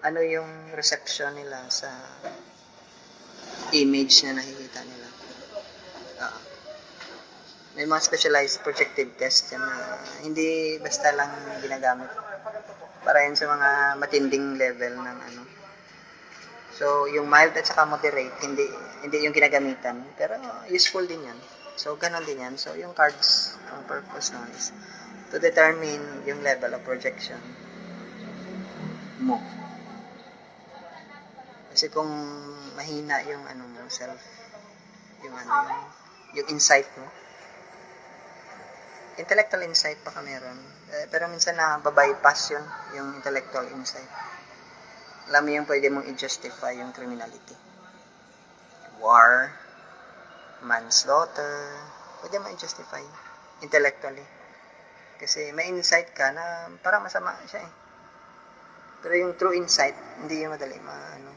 ano yung reception nila sa image na nakikita nila. May mga specialized projective test yan na hindi basta lang ginagamit para yan sa mga matinding level ng ano. So, yung mild at saka moderate, hindi yung ginagamitan, pero useful din yan. So, ganun din yan. So, yung cards, ang purpose nun is to determine yung level of projection mo. Kasi kung mahina yung ano mo, yung insight mo, intellectual insight pa ka meron. Pero minsan na babypass yun, yung intellectual insight. Alam mo yung pwede mong i-justify yung criminality. War, manslaughter, pwede mong i-justify intellectually. Kasi may insight ka na parang masama siya eh. Pero yung true insight, hindi yung madali maano.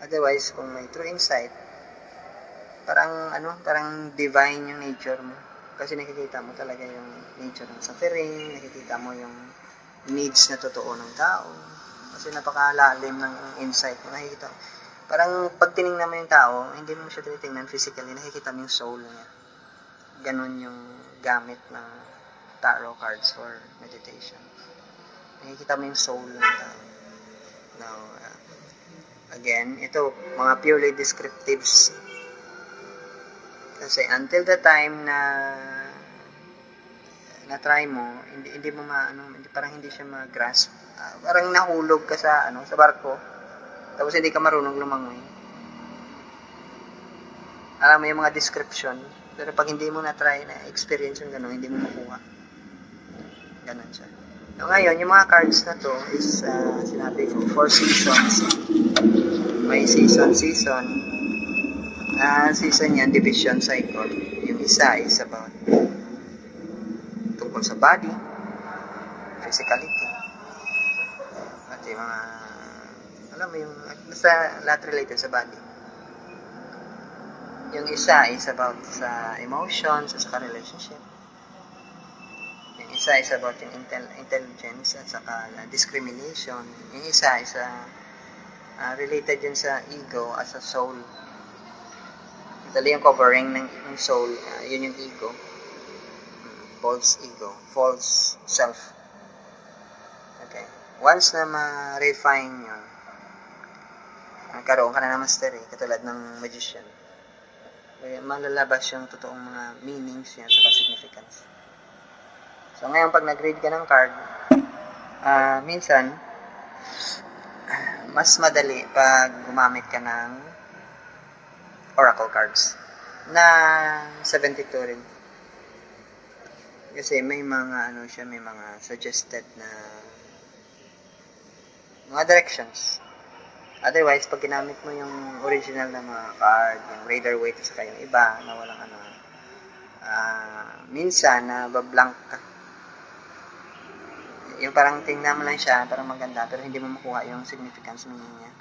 Otherwise, kung may true insight, parang divine yung nature mo. Kasi nakikita mo talaga yung nature ng suffering, nakikita mo yung needs na totoo ng tao. Kasi napakalalim ng insight mo. Nakikita mo. Parang pag tinignan mo yung tao, hindi mo siya tinitingnan physically, nakikita mo yung soul niya. Ganon yung gamit ng tarot cards for meditation. Nakikita mo yung soul ng tao. Now, again, ito, mga purely descriptives. Kasi until the time na try mo, hindi mo parang hindi siya ma-grasp. Parang nahulog ka sa barko. Tapos hindi ka marunong lumangoy. Alam mo yung mga description, pero pag hindi mo na-try na experience yung gano'n, hindi mo makuha. Ganon siya. So, ngayon, yung mga cards na to is, sinabi ko, 4 seasons. May season. Season yan, division cycle. Yung isa is about tungkol sa body, physicality, at yung mga, alam mo yung, basta lahat related sa body. Yung isa is about sa emotions, sa relationship. Yung isa is about yung intelligence at saka discrimination. Yung isa is related yun sa ego as a soul. Dali yung covering ng soul, yun yung ego. False ego, false self. Okay. Once na ma-refine yun, nagkaroon ka na ng mastery, katulad ng magician. Malalabas yung totoong mga meanings niya sa significance. So ngayon, pag nag-read ka ng card, minsan, mas madali pag gumamit ka ng oracle cards na 72 rin. Kasi may mga may mga suggested na mga directions. Otherwise, pag ginamit mo yung original na mga card, yung Rider-Waite saka yung iba na walang minsan na bablank ka. Yung parang tingnan mo lang siya, parang maganda, pero hindi mo makuha yung significance meaning niya.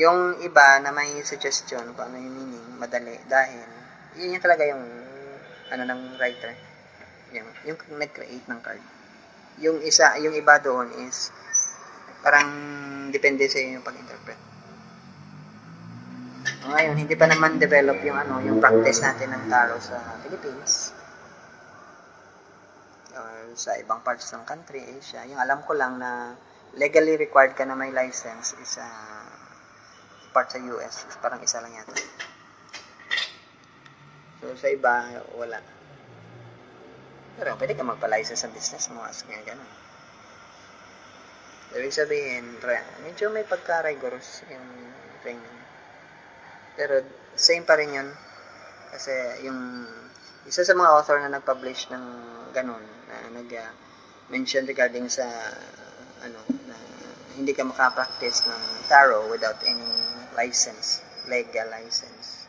Yung iba na may suggestion kung ano yung meaning, madali, dahil yun yung talaga yung ng writer, yung nag-create ng card. Yung iba doon is parang depende sa yung pag-interpret. Ngayon, hindi pa naman develop yung practice natin ng tarot sa Philippines or sa ibang parts ng country, Asia. Yung alam ko lang na legally required ka na may license is part sa US, parang isa lang yata. So, sa iba, wala. Pero, pwede ka magpa-license sa business mo as nga gano'n. Ibig sabihin, medyo may pagka-rigorous yung thing. Pero, same pa rin yun. Kasi, yung isa sa mga author na nag-publish ng gano'n, na nag-mention regarding sa, na hindi ka makapractice ng tarot without any license, legal license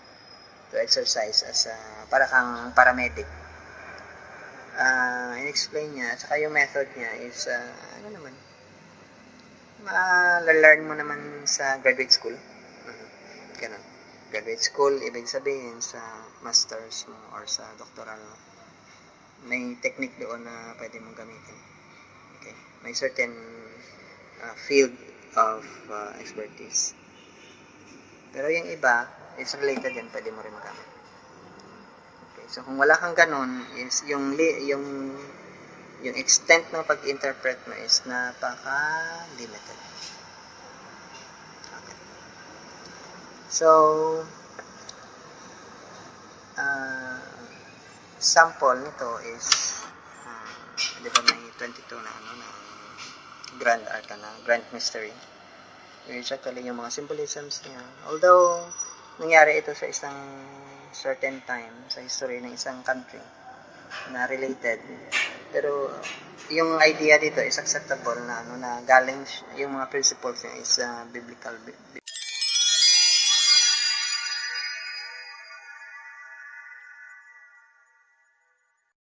to exercise as para kang paramedic. In-explain niya, at saka yung method niya is ma-learn mo naman sa graduate school. Ganun. Graduate school, ibig sabihin sa masters mo or sa doctoral, may technique doon na pwede mong gamitin. Okay. May certain field of expertise. Pero yung iba is related yan, pwede mo rin magamit. Okay, so kung wala kang ganun, is yung extent ng pag-interpret mo is napaka-limited. Okay. So, sample nito is di ba may 22 na Grand Arcana, Grand Mystery, which actually yung mga symbolisms niya, although nangyari ito sa isang certain time sa history ng isang country na related, pero yung idea dito is acceptable na na galing yung mga principles niya is biblical